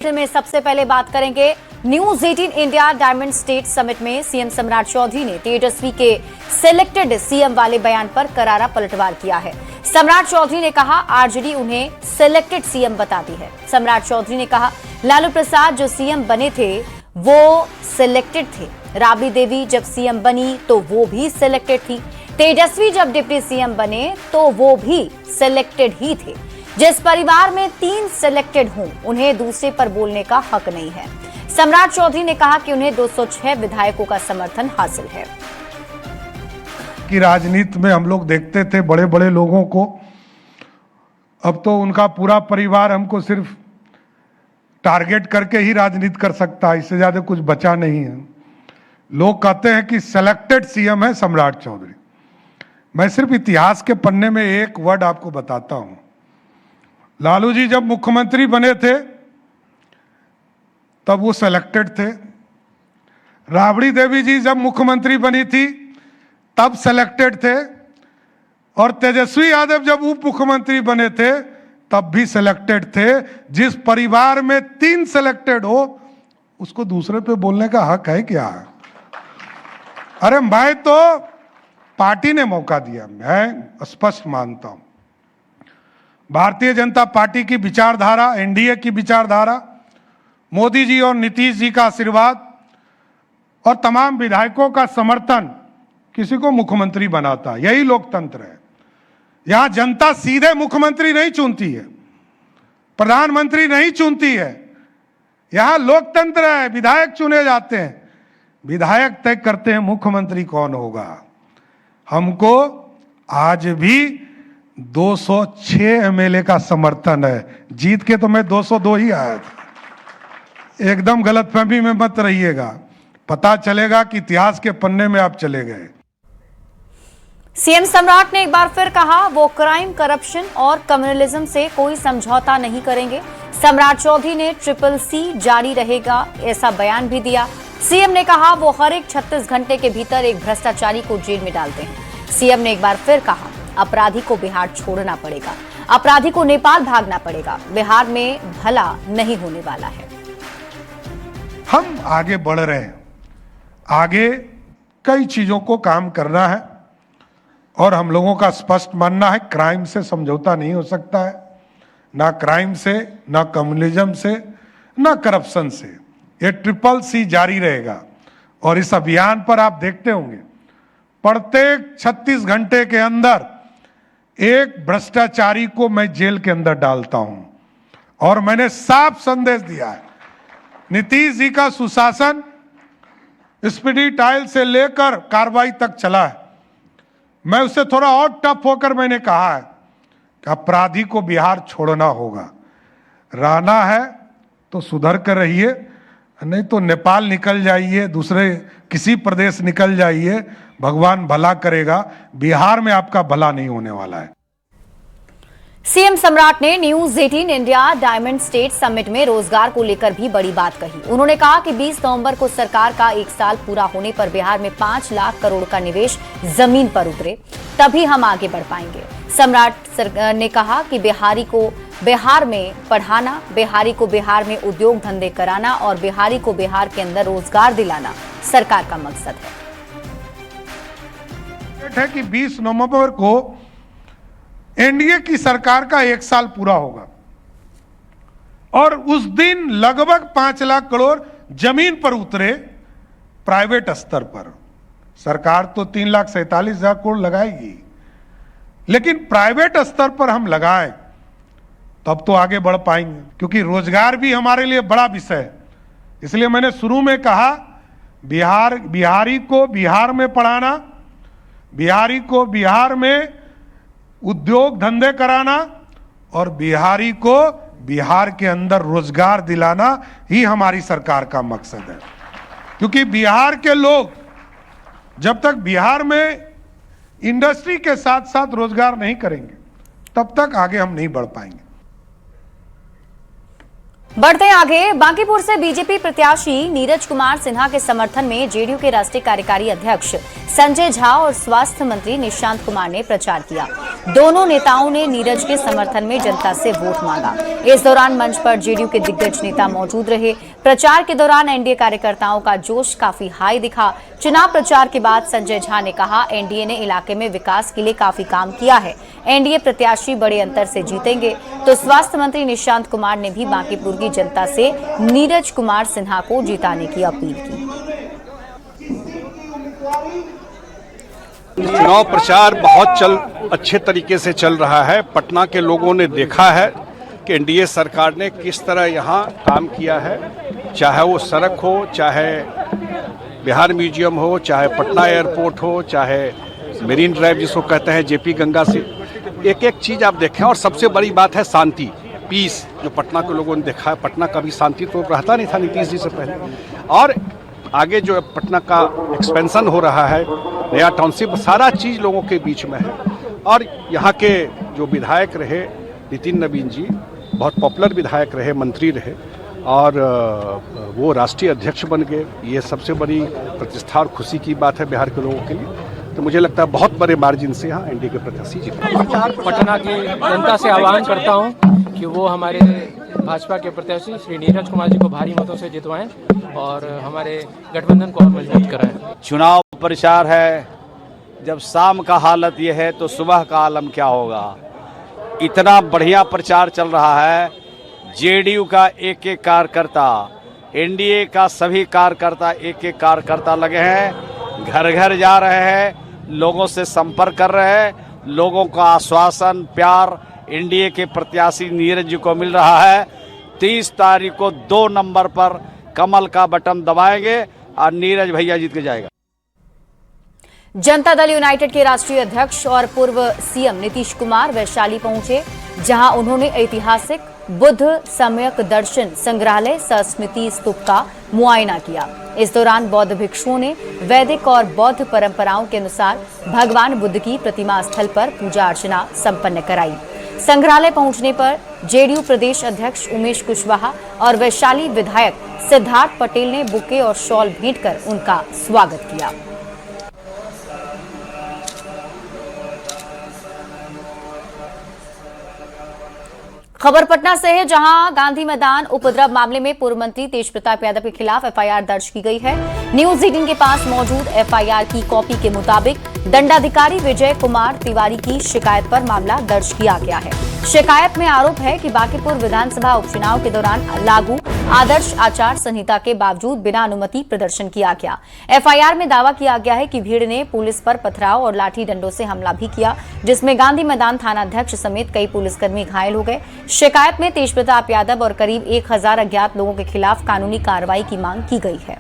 में सबसे पहले बात करेंगे news 18 India diamond state summit में सीएम सम्राट चौधरी ने तेजस्वी के सिलेक्टेड सीएम वाले बयान पर करारा पलटवार किया है। सम्राट चौधरी ने कहा आरजेडी उन्हें सिलेक्टेड सीएम बताती है। सम्राट चौधरी ने कहा लालू प्रसाद जो सीएम बने थे वो सिलेक्टेड थे, राबड़ी देवी जब सीएम बनी तो वो भी सिलेक्टेड थी, तेजस्वी जब डिप्टी सीएम बने तो वो भी सिलेक्टेड ही थे। जिस परिवार में 3 सिलेक्टेड हों उन्हें दूसरे पर बोलने का हक नहीं है। सम्राट चौधरी ने कहा कि उन्हें 206 विधायकों का समर्थन हासिल है। कि राजनीति में हम लोग देखते थे बड़े बड़े लोगों को, अब तो उनका पूरा परिवार हमको सिर्फ टारगेट करके ही राजनीति कर सकता है, इससे ज्यादा कुछ बचा नहीं है। लोग कहते हैं कि सिलेक्टेड सीएम है सम्राट चौधरी। मैं सिर्फ इतिहास के पन्ने में एक वर्ड आपको बताता हूं। लालू जी जब मुख्यमंत्री बने थे तब वो सिलेक्टेड थे, राबड़ी देवी जी जब मुख्यमंत्री बनी थी तब सिलेक्टेड थे, और तेजस्वी यादव जब उप मुख्यमंत्री बने थे तब भी सिलेक्टेड थे। जिस परिवार में 3 सिलेक्टेड हो उसको दूसरे पे बोलने का हक है क्या? अरे मैं तो पार्टी ने मौका दिया, मैं स्पष्ट मानता हूं भारतीय जनता पार्टी की विचारधारा, एनडीए की विचारधारा, मोदी जी और नीतीश जी का आशीर्वाद और तमाम विधायकों का समर्थन किसी को मुख्यमंत्री बनाता है। यही लोकतंत्र है। यहां जनता सीधे मुख्यमंत्री नहीं चुनती है, प्रधानमंत्री नहीं चुनती है। यहां लोकतंत्र है, विधायक चुने जाते हैं, विधायक तय करते हैं मुख्यमंत्री कौन होगा। हमको आज भी 206 एमएलए का समर्थन है। जीत के तो मैं 202 ही आया था। एकदम गलतफहमी में मत रहिएगा, पता चलेगा कि इतिहास के पन्ने में आप चले गए। सीएम सम्राट ने एक बार फिर कहा वो क्राइम, करप्शन और कम्युनलिज्म से कोई समझौता नहीं करेंगे। सम्राट चौधरी ने CCC जारी रहेगा ऐसा बयान भी दिया। सीएम ने कहा वो हर एक 36 घंटे के भीतर एक भ्रष्टाचारी को जेल में डालते हैं। सीएम ने एक बार फिर कहा अपराधी को बिहार छोड़ना पड़ेगा, अपराधी को नेपाल भागना पड़ेगा, बिहार में भला नहीं होने वाला है। हम आगे बढ़ रहे हैं, आगे कई चीजों को काम करना है और हम लोगों का स्पष्ट मानना है क्राइम से समझौता नहीं हो सकता है, ना क्राइम से, ना कम्युनलिज्म से, ना करप्शन से। ये CCC जारी रहेगा और इस अभियान पर आप देखते होंगे प्रत्येक 36 घंटे के अंदर एक भ्रष्टाचारी को मैं जेल के अंदर डालता हूं। और मैंने साफ संदेश दिया है, नीतीश जी का सुशासन स्पीडी ट्रायल से लेकर कार्रवाई तक चला है। मैं उससे थोड़ा और टफ होकर मैंने कहा है कि अपराधी को बिहार छोड़ना होगा, रहना है तो सुधर कर रहिए, नहीं तो नेपाल निकल जाइए, दूसरे किसी प्रदेश निकल जाइए, भगवान भला करेगा, बिहार में आपका भला नहीं होने वाला है। सीएम सम्राट ने news 18 India diamond state summit में रोजगार को लेकर भी बड़ी बात कही। उन्होंने कहा कि 20 नवंबर को सरकार का 1 साल पूरा होने पर बिहार में 5 लाख करोड़ का निवेश जमीन पर उतरे, तभी हम आगे बढ़ पाएंगे। सम्राट ने कहा कि बिहारी को बिहार में पढ़ाना, बिहारी को बिहार में उद्योग धंधे कराना और बिहारी को बिहार के अंदर रोजगार दिलाना सरकार का मकसद है कि 20 नवंबर को एनडीए की सरकार का 1 साल पूरा होगा और उस दिन लगभग 5 लाख करोड़ जमीन पर उतरे प्राइवेट स्तर पर। सरकार तो 3,47,000 करोड़ लगाएगी, लेकिन प्राइवेट स्तर पर हम लगाएं तब तो आगे बढ़ पाएंगे, क्योंकि रोजगार भी हमारे लिए बड़ा विषय है। इसलिए मैंने शुरू में कहा बिहारी को बिहार में पढ़ाना, बिहारी को बिहार में उद्योग धंधे कराना और बिहारी को बिहार के अंदर रोजगार दिलाना ही हमारी सरकार का मकसद है। क्योंकि बिहार के लोग जब तक बिहार में इंडस्ट्री के साथ साथ रोजगार नहीं करेंगे तब तक आगे हम नहीं बढ़ पाएंगे। बढ़ते हैं आगे। बांकीपुर से बीजेपी प्रत्याशी नीरज कुमार सिन्हा के समर्थन में जेडीयू के राष्ट्रीय कार्यकारी अध्यक्ष संजय झा और स्वास्थ्य मंत्री निशांत कुमार ने प्रचार किया। दोनों नेताओं ने नीरज के समर्थन में जनता से वोट मांगा। इस दौरान मंच पर जेडीयू के दिग्गज नेता मौजूद रहे। प्रचार के दौरान एनडीए कार्यकर्ताओं का जोश काफी हाई दिखा। चुनाव प्रचार के बाद संजय झा ने कहा, एनडीए ने इलाके में विकास के लिए काफी काम किया है। एनडीए प्रत्याशी बड़े अंतर से जीतेंगे। तो स्वास्थ्य मंत्री निशांत कुमार ने भी बांकीपुर की जनता से नीरज कुमार सिन्हा को जिताने की अपील की। चुनाव प्रचार बहुत अच्छे तरीके से चल रहा है। पटना के लोगों ने देखा है कि एनडीए सरकार ने किस तरह यहाँ काम किया है, चाहे वो सड़क हो, चाहे बिहार म्यूजियम हो, चाहे पटना एयरपोर्ट हो, चाहे मेरीन ड्राइव जिसको कहते हैं जेपी गंगा से, एक एक चीज़ आप देखें। और सबसे बड़ी बात है शांति, पीस, जो पटना के लोगों ने देखा है। पटना कभी शांति तो रहता नहीं था नीतीश जी से पहले। और आगे जो पटना का एक्सपेंशन हो रहा है, नया टाउनशिप, सारा चीज़ लोगों के बीच में है। और यहाँ के जो विधायक रहे नितिन नवीन जी, बहुत पॉपुलर विधायक रहे, मंत्री रहे, और वो राष्ट्रीय अध्यक्ष बन गए। ये सबसे बड़ी प्रतिष्ठा और खुशी की बात है बिहार के लोगों के लिए। तो मुझे लगता है बहुत बड़े मार्जिन से यहाँ एनडीए के प्रत्याशी जीते। पटना की जनता से आह्वान करता हूँ कि वो हमारे भाजपा के प्रत्याशी श्री नीरज कुमार जी को भारी मतों से जितवाएं और हमारे गठबंधन को और मजबूत कराएं। चुनाव प्रचार है, जब शाम का हालत ये है तो सुबह का आलम क्या होगा। इतना बढ़िया प्रचार चल रहा है। जेडीयू का एक एक कार्यकर्ता, एनडीए का सभी कार्यकर्ता, एक एक कार्यकर्ता लगे हैं, घर घर जा रहे हैं, लोगों से संपर्क कर रहे हैं। लोगों का आश्वासन, प्यार एनडीए के प्रत्याशी नीरज जी को मिल रहा है। 30 तारीख को 2 नंबर पर कमल का बटन दबाएंगे और नीरज भैया जीत के जाएगा। जनता दल यूनाइटेड के राष्ट्रीय अध्यक्ष और पूर्व सीएम नीतीश कुमार वैशाली पहुंचे, जहां उन्होंने ऐतिहासिक बुद्ध सम्यक दर्शन संग्रहालय सह स्मृति स्तूप का मुआयना किया। इस दौरान बौद्ध भिक्षुओं ने वैदिक और बौद्ध परंपराओं के अनुसार भगवान बुद्ध की प्रतिमा स्थल पर पूजा अर्चना संपन्न कराई। संग्रहालय पहुंचने पर जेडीयू प्रदेश अध्यक्ष उमेश कुशवाहा और वैशाली विधायक सिद्धार्थ पटेल ने बुके और शॉल भेंट कर उनका स्वागत किया। खबर पटना से है, जहां गांधी मैदान उपद्रव मामले में पूर्व मंत्री तेजप्रताप यादव के खिलाफ एफआईआर दर्ज की गई है। न्यूज 18 के पास मौजूद एफआईआर की कॉपी के मुताबिक दंडाधिकारी विजय कुमार तिवारी की शिकायत पर मामला दर्ज किया गया है। शिकायत में आरोप है कि बांकीपुर विधानसभा उपचुनाव के दौरान लागू आदर्श आचार संहिता के बावजूद बिना अनुमति प्रदर्शन किया गया। एफआईआर में दावा किया गया है कि भीड़ ने पुलिस पर पथराव और लाठी डंडों से हमला भी किया, जिसमें गांधी मैदान थानाध्यक्ष समेत कई पुलिसकर्मी घायल हो गए। शिकायत में तेजप्रताप यादव और करीब 1000 अज्ञात लोगों के खिलाफ कानूनी कार्रवाई की मांग की गई है।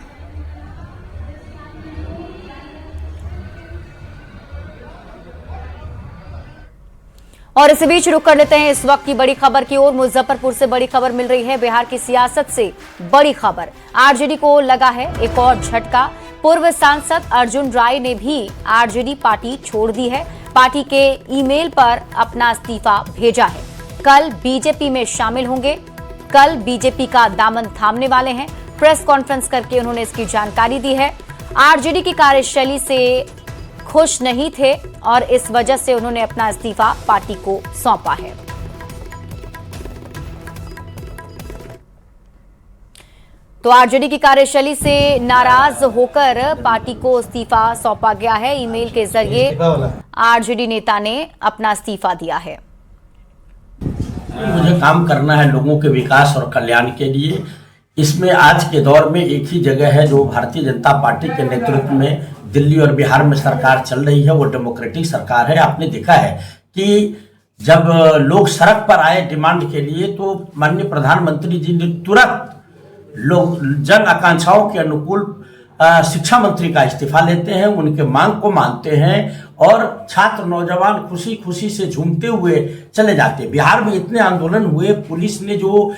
और इसी बीच रुक कर लेते हैं इस वक्त की बड़ी खबर की ओर। मुजफ्फरपुर से बड़ी खबर मिल रही है। बिहार की सियासत से बड़ी खबर, आरजेडी को लगा है एक और झटका। पूर्व सांसद अर्जुन राय ने भी आरजेडी पार्टी छोड़ दी है। पार्टी के ईमेल पर अपना इस्तीफा भेजा है। कल बीजेपी में शामिल होंगे, कल बीजेपी का दामन थामने वाले हैं। प्रेस कॉन्फ्रेंस करके उन्होंने इसकी जानकारी दी है। आरजेडी की कार्यशैली से खुश नहीं थे और इस वजह से उन्होंने अपना इस्तीफा पार्टी को सौंपा है। तो आरजेडी की कार्यशैली से नाराज होकर पार्टी को इस्तीफा सौंपा गया है। ईमेल के जरिए आरजेडी नेता ने अपना इस्तीफा दिया है। मुझे काम करना है लोगों के विकास और कल्याण के लिए। इसमें आज के दौर में एक ही जगह है जो भारतीय जनता पार्टी के नेतृत्व में दिल्ली और बिहार में सरकार चल रही है, वो डेमोक्रेटिक सरकार है। आपने देखा है कि जब लोग सड़क पर आए डिमांड के लिए तो माननीय प्रधानमंत्री जी ने तुरंत लोग जन आकांक्षाओं के अनुकूल शिक्षा मंत्री का इस्तीफा लेते हैं, उनके मांग को मानते हैं और छात्र नौजवान खुशी खुशी से झूमते हुए चले जाते हैं। बिहार में इतने आंदोलन हुए, पुलिस ने जो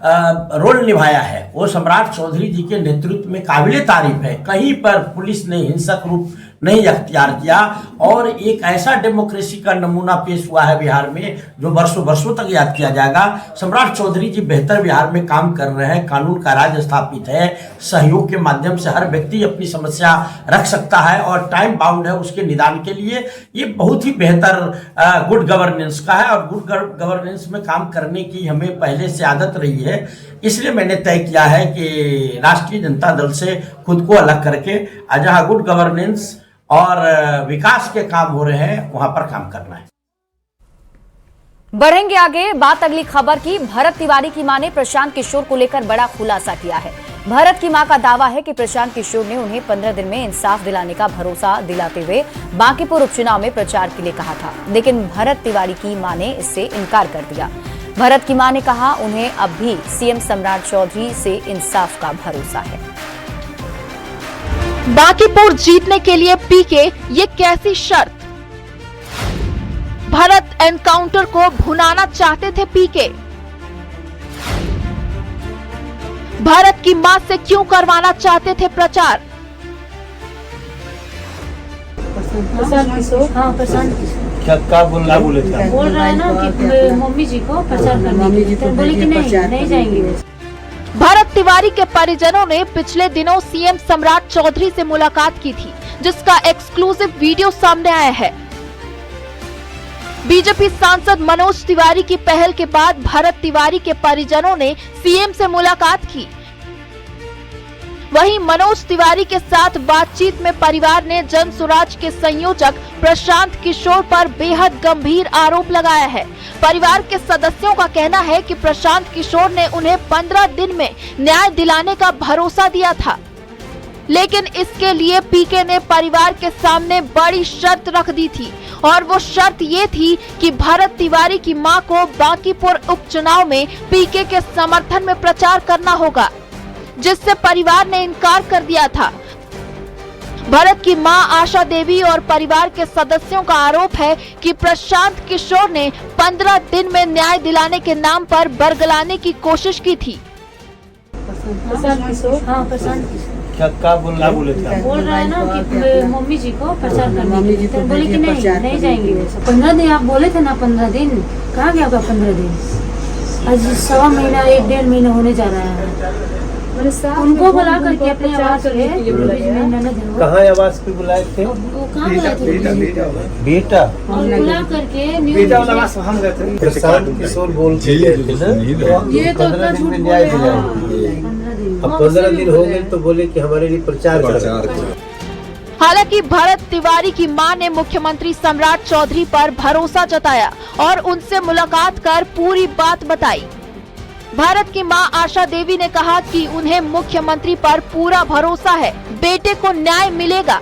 रोल निभाया है वो सम्राट चौधरी जी के नेतृत्व में काबिले तारीफ है। कहीं पर पुलिस ने हिंसक रूप नहीं अख्तियार किया और एक ऐसा डेमोक्रेसी का नमूना पेश हुआ है बिहार में जो वर्षों वर्षों तक याद किया जाएगा। सम्राट चौधरी जी बेहतर बिहार में काम कर रहे हैं, कानून का राज स्थापित है, सहयोग के माध्यम से हर व्यक्ति अपनी समस्या रख सकता है और टाइम बाउंड है उसके निदान के लिए। ये बहुत ही बेहतर गुड गवर्नेंस का है और गुड गवर्नेंस में काम करने की हमें पहले से आदत रही है। इसलिए मैंने तय किया है कि राष्ट्रीय जनता दल से खुद को अलग करके जहां गुड गवर्नेंस और विकास के काम हो रहे हैं वहां पर काम करना है। बढ़ेंगे आगे, बात अगली खबर की। भरत तिवारी की मां ने प्रशांत किशोर को लेकर बड़ा खुलासा किया है। भरत की मां का दावा है कि प्रशांत किशोर ने उन्हें 15 दिन में इंसाफ दिलाने का भरोसा दिलाते हुए बांकीपुर उपचुनाव में प्रचार के लिए कहा था, लेकिन भरत तिवारी की मां ने इससे इनकार कर दिया। भरत की मां ने कहा उन्हें अब भी सीएम सम्राट चौधरी से इंसाफ का भरोसा है। बांकीपुर जीतने के लिए पीके, ये कैसी शर्त? भरत एनकाउंटर को भुनाना चाहते थे पीके। भरत की मां से क्यों करवाना चाहते थे प्रचार? प्रशांत किशोर, हाँ प्रशांत किशोर क्या बोले थे? बोल रहा है ना कि मम्मी जी को प्रचार करने के लिए, बोले कि नहीं जाएंगे। भरत तिवारी के परिजनों ने पिछले दिनों सीएम सम्राट चौधरी से मुलाकात की थी, जिसका एक्सक्लूसिव वीडियो सामने आया है। बीजेपी सांसद मनोज तिवारी की पहल के बाद भरत तिवारी के परिजनों ने सीएम से मुलाकात की। वहीं मनोज तिवारी के साथ बातचीत में परिवार ने जन सुराज के संयोजक प्रशांत किशोर पर बेहद गंभीर आरोप लगाया है। परिवार के सदस्यों का कहना है कि प्रशांत किशोर ने उन्हें 15 दिन में न्याय दिलाने का भरोसा दिया था, लेकिन इसके लिए पीके ने परिवार के सामने बड़ी शर्त रख दी थी और वो शर्त ये थी कि भरत तिवारी की मां को बांकीपुर उपचुनाव में पीके के समर्थन में प्रचार करना होगा, जिससे परिवार ने इनकार कर दिया था। भरत की मां आशा देवी और परिवार के सदस्यों का आरोप है कि प्रशांत किशोर ने 15 दिन में न्याय दिलाने के नाम पर बरगलाने की कोशिश की थी। प्रशांत किशोर, हाँ प्रशांत किशोर क्या बोले थे? बोल रहा है ना कि मम्मी जी को प्रचार करने के लिए, बोले कि नहीं जाएंगे। 15 दिन आप बोले थे ना, 15 दिन कहाँ गया आपका 15 दिन? आज 1.25 महीना 1.5 महीना होने जा रहा है। उनको बुला करके अपने आवाज पे कहाँ आवाज पे बुलाए थे? वो कहाँ गए थे? बेटा और बुला करके हम गए थे। प्रशांत किशोर बोलते ये तो इतना झूठ बोल रहे हैं। 15 दिन हो गए तो बोले कि हमारे लिए प्रचार कर। हालांकि भरत तिवारी की मां ने मुख्यमंत्री सम्राट चौधरी पर भरोसा जताया और उनसे मुलाकात कर पूरी बात बताई। भरत की मां आशा देवी ने कहा कि उन्हें मुख्यमंत्री पर पूरा भरोसा है, बेटे को न्याय मिलेगा।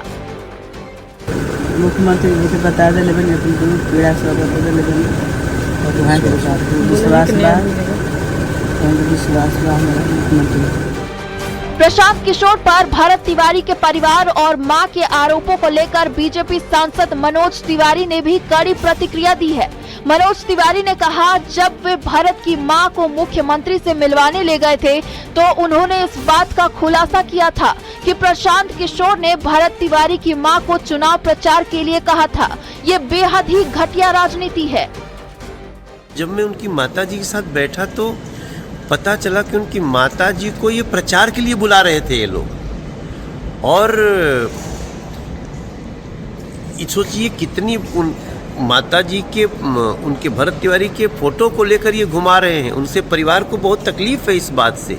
मुख्यमंत्री जी के बता दे लेबे अपन को पीड़ा से बता लेबे और वहां के साथ विश्वास बा मुख्यमंत्री। प्रशांत किशोर पर भरत तिवारी के परिवार और मां के आरोपों को लेकर बीजेपी सांसद मनोज तिवारी ने भी कड़ी प्रतिक्रिया दी है। मनोज तिवारी ने कहा जब वे भरत की मां को मुख्यमंत्री से मिलवाने ले गए थे तो उन्होंने इस बात का खुलासा किया था कि प्रशांत किशोर ने भरत तिवारी की मां को चुनाव प्रचार के लिए कहा था। ये बेहद ही घटिया राजनीति है। जब मैं उनकी माताजी के साथ बैठा तो पता चला कि उनकी माताजी को ये प्रचार के लिए बुला रहे थे ये लोग, और सोचिए कितनी माताजी के उनके भरत तिवारी के फोटो को लेकर ये घुमा रहे हैं। उनसे परिवार को बहुत तकलीफ है इस बात से।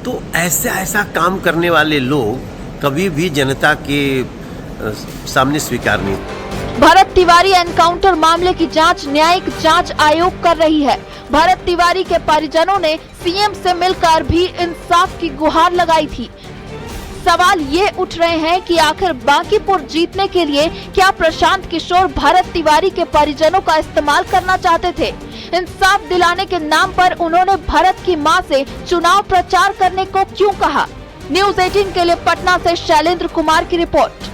तो ऐसा काम करने वाले लोग कभी भी जनता के सामने स्वीकार नहीं। भरत तिवारी एनकाउंटर मामले की जांच न्यायिक जांच आयोग कर रही है। भरत तिवारी के परिजनों ने सीएम से मिलकर भी इंसाफ की गुहार लगाई थी। सवाल ये उठ रहे हैं कि आखिर बांकीपुर जीतने के लिए क्या प्रशांत किशोर भरत तिवारी के परिजनों का इस्तेमाल करना चाहते थे? इंसाफ दिलाने के नाम पर उन्होंने भरत की मां से चुनाव प्रचार करने को क्यों कहा? न्यूज़ 18 के लिए पटना से शैलेंद्र कुमार की रिपोर्ट।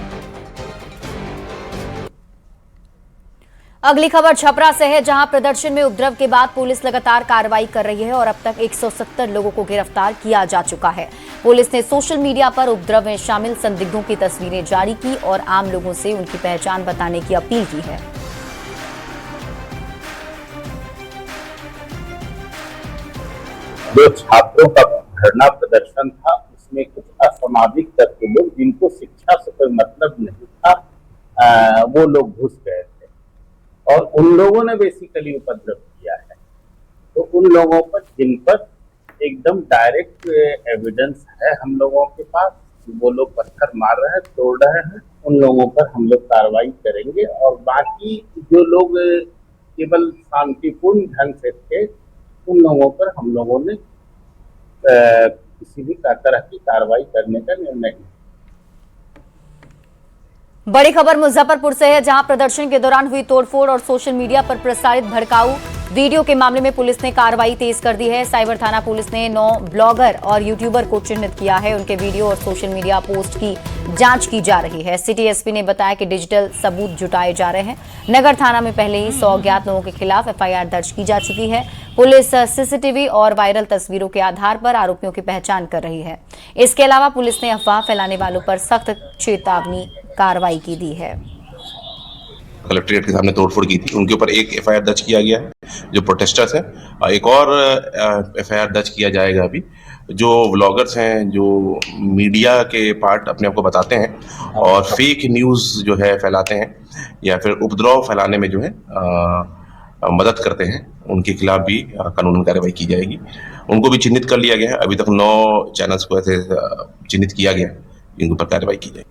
अगली खबर छपरा से है, जहां प्रदर्शन में उपद्रव के बाद पुलिस लगातार कार्रवाई कर रही है और अब तक 170 लोगों को गिरफ्तार किया जा चुका है। पुलिस ने सोशल मीडिया पर उपद्रव में शामिल संदिग्धों की तस्वीरें जारी की और आम लोगों से उनकी पहचान बताने की अपील की है। जो छात्रों का धरना प्रदर्शन था, उसमें कुछ असामाजिक तत्व लोग, जिनको शिक्षा से कोई मतलब नहीं था, वो लोग घुस गए थे और उन लोगों ने बेसिकली उपद्रव किया है। तो उन लोगों पर, जिन पर एकदम डायरेक्ट एविडेंस है हम लोगों के पास, वो लोग पत्थर मार रहे हैं, तोड़ रहे हैं, उन लोगों पर हम लोग कार्रवाई करेंगे। और बाकी जो लोग केवल शांतिपूर्ण ढंग से थे, उन लोगों पर हम लोगों ने किसी भी तरह की कार्रवाई करने का निर्णय किया। बड़ी खबर मुजफ्फरपुर से है, जहां प्रदर्शन के दौरान हुई तोड़फोड़ और सोशल मीडिया पर प्रसारित भड़काऊ वीडियो के मामले में पुलिस ने कार्रवाई तेज कर दी है। साइबर थाना पुलिस ने 9 ब्लॉगर और यूट्यूबर को चिन्हित किया है। उनके वीडियो और सोशल मीडिया पोस्ट की जांच की जा रही है। सिटी एसपी ने बताया कि डिजिटल सबूत जुटाए जा रहे हैं। नगर थाना में पहले ही 100 अज्ञात लोगों के खिलाफ एफआईआर दर्ज की जा चुकी है। पुलिस सीसीटीवी और वायरल तस्वीरों के आधार पर आरोपियों की पहचान कर रही है। इसके अलावा पुलिस ने अफवाह फैलाने वालों पर सख्त चेतावनी कार्रवाई की दी है। कलेक्ट्रेट के सामने तोड़फोड़ की थी, उनके ऊपर एक एफआईआर दर्ज किया गया है जो प्रोटेस्टर्स हैं, और एक और एफआईआर दर्ज किया जाएगा अभी जो व्लॉगर्स हैं, जो मीडिया के पार्ट अपने आप को बताते हैं और फेक न्यूज़ जो है फैलाते हैं या फिर उपद्रव फैलाने में जो है मदद करते हैं, उनके खिलाफ भी कानूनी कार्रवाई की जाएगी। उनको भी चिन्हित कर लिया गया है। अभी तक 9 चैनल्स को ऐसे चिन्हित किया गया है, इनके ऊपर कार्रवाई की जाएगी।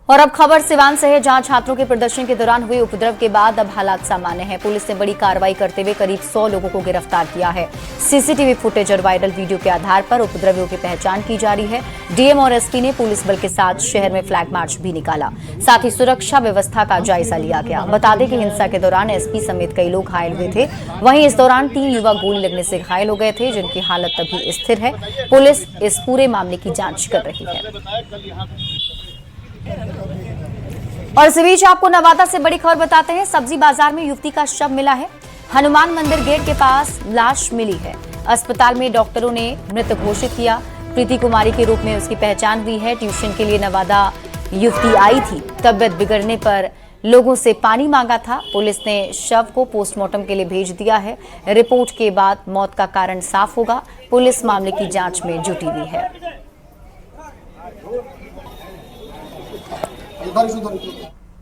और अब खबर सिवान से है, जहां छात्रों के प्रदर्शन के दौरान हुए उपद्रव के बाद अब हालात सामान्य हैं। पुलिस ने बड़ी कार्रवाई करते हुए करीब 100 लोगों को गिरफ्तार किया है। सीसीटीवी फुटेज और वायरल वीडियो के आधार पर उपद्रवियों की पहचान की जा रही है। डीएम और एसपी ने पुलिस बल के साथ शहर में फ्लैग मार्च भी निकाला, साथ ही सुरक्षा व्यवस्था का जायजा लिया गया। बता दें कि हिंसा के दौरान एसपी समेत कई लोग घायल हुए थे। वहीं इस दौरान 3 युवक गोली लगने से घायल हो गए थे, जिनकी हालत अभी स्थिर है। पुलिस इस पूरे मामले की जांच कर रही है। और इस बीच आपको नवादा से बड़ी खबर बताते हैं। सब्जी बाजार में युवती का शव मिला है। हनुमान मंदिर गेट के पास लाश मिली है। अस्पताल में डॉक्टरों ने मृत घोषित किया। प्रीति कुमारी के रूप में उसकी पहचान हुई है। ट्यूशन के लिए नवादा युवती आई थी। तबियत बिगड़ने पर लोगों से पानी मांगा था। पुलिस ने शव को पोस्टमार्टम के लिए भेज दिया है। रिपोर्ट के बाद मौत का कारण साफ होगा। पुलिस मामले की जांच में जुटी हुई है।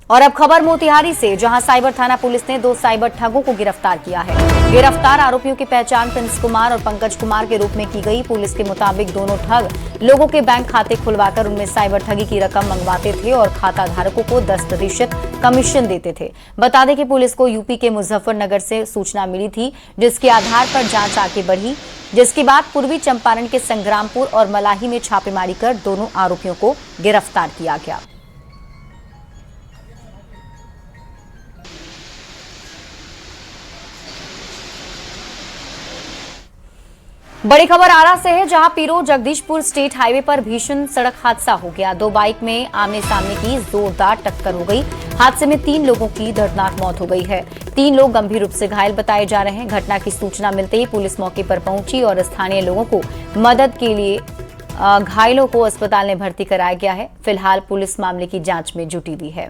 और अब खबर मोतिहारी से, जहां साइबर थाना पुलिस ने 2 साइबर ठगों को गिरफ्तार किया है। गिरफ्तार आरोपियों की पहचान प्रिंस कुमार और पंकज कुमार के रूप में की गई। पुलिस के मुताबिक दोनों ठग लोगों के बैंक खाते खुलवाकर उनमें साइबर ठगी की रकम मंगवाते थे और खाता धारकों को 10% कमीशन देते थे। बता दें कि पुलिस को यूपी के मुजफ्फरनगर से सूचना मिली थी, जिसके आधार पर जांच आगे बढ़ी, जिसके बाद पूर्वी चंपारण के संग्रामपुर और मलाही में छापेमारी कर दोनों आरोपियों को गिरफ्तार किया गया। बड़ी खबर आरा से है, जहां पीरो जगदीशपुर स्टेट हाईवे पर भीषण सड़क हादसा हो गया। 2 बाइक में आमने सामने की जोरदार टक्कर हो गई। हादसे में 3 लोगों की दर्दनाक मौत हो गई है। 3 लोग गंभीर रूप से घायल बताए जा रहे हैं। घटना की सूचना मिलते ही पुलिस मौके पर पहुंची और स्थानीय लोगों को मदद के लिए घायलों को अस्पताल में भर्ती कराया गया है। फिलहाल पुलिस मामले की जांच में जुटी हुई है।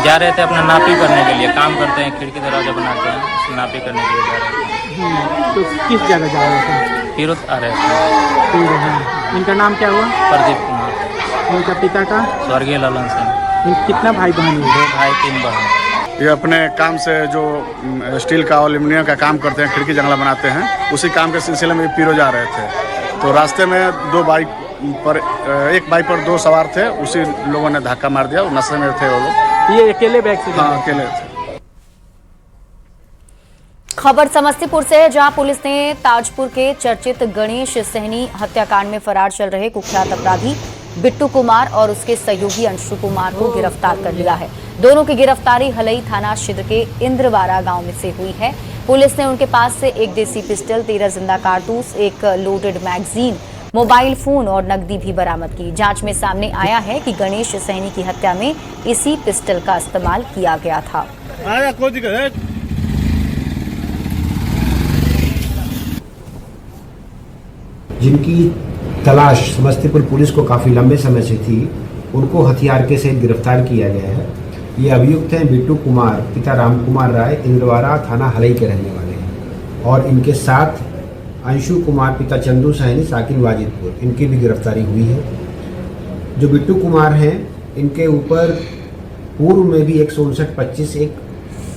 जा रहे थे अपना नापी करने के लिए, काम करते हैं, खिड़की दरवाजा बनाते हैं, नापी करने के लिए जा रहे थे। तो किस जगह जा रहे थे? फिर आ रहे थे। इनका नाम क्या हुआ? प्रदीप कुमार। उनका पिता का? स्वर्गीय ललन सिंह। कितना भाई बहन है? 2 भाई 3 बहन। ये अपने काम से जो स्टील का और एल्युमिनियम का काम करते हैं, खिड़की जंगला बनाते हैं, उसी काम के सिलसिले में पीरो जा रहे थे। तो रास्ते में 2 बाइक पर, एक बाइक पर 2 सवार थे, उसी लोगों ने धक्का मार दिया। नशे में थे वो लोग। ये अकेले बैग से? हाँ, अकेले थे। खबर समस्तीपुर से है, जहां पुलिस ने ताजपुर के चर्चित गणेश सहनी हत्याकांड में फरार चल रहे कुख्यात अपराधी बिट्टू कुमार और उसके सहयोगी अंशु कुमार को गिरफ्तार कर लिया है। दोनों की गिरफ्तारी हलई थाना क्षेत्र के इंद्रवारा गांव में से हुई है। पुलिस ने उनके पास से एक देसी पिस्टल, 13 जिंदा कारतूस, एक लोडेड मैगजीन मोबाइल फोन और नकदी भी बरामद की। जांच में सामने आया है कि गणेश सैनी की हत्या में इसी पिस्टल का इस्तेमाल किया गया था। जिनकी तलाश समस्तीपुर पुलिस को काफ़ी लंबे समय से थी, उनको हथियार के सहित गिरफ्तार किया गया है। ये अभियुक्त हैं बिट्टू कुमार, पिता राम कुमार राय, इंद्रवारा थाना हलई के रहने वाले हैं, और इनके साथ अंशु कुमार, पिता चंदू सैनी, साकिन वाजिदपुर, इनकी भी गिरफ्तारी हुई है। जो बिट्टू कुमार हैं, इनके ऊपर पूर्व में भी 159(25) एक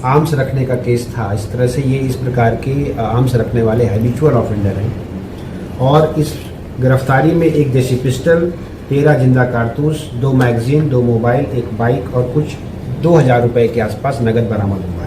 आर्म्स रखने का केस था। इस तरह से ये इस प्रकार के आर्म्स रखने वाले हैबिचुअल ऑफेंडर हैं। और इस गिरफ्तारी में एक देसी पिस्टल, 13 जिंदा कारतूस, 2 मैगजीन, 2 मोबाइल, 1 बाइक और कुछ 2000 रुपए के आसपास नगद बरामद हुआ।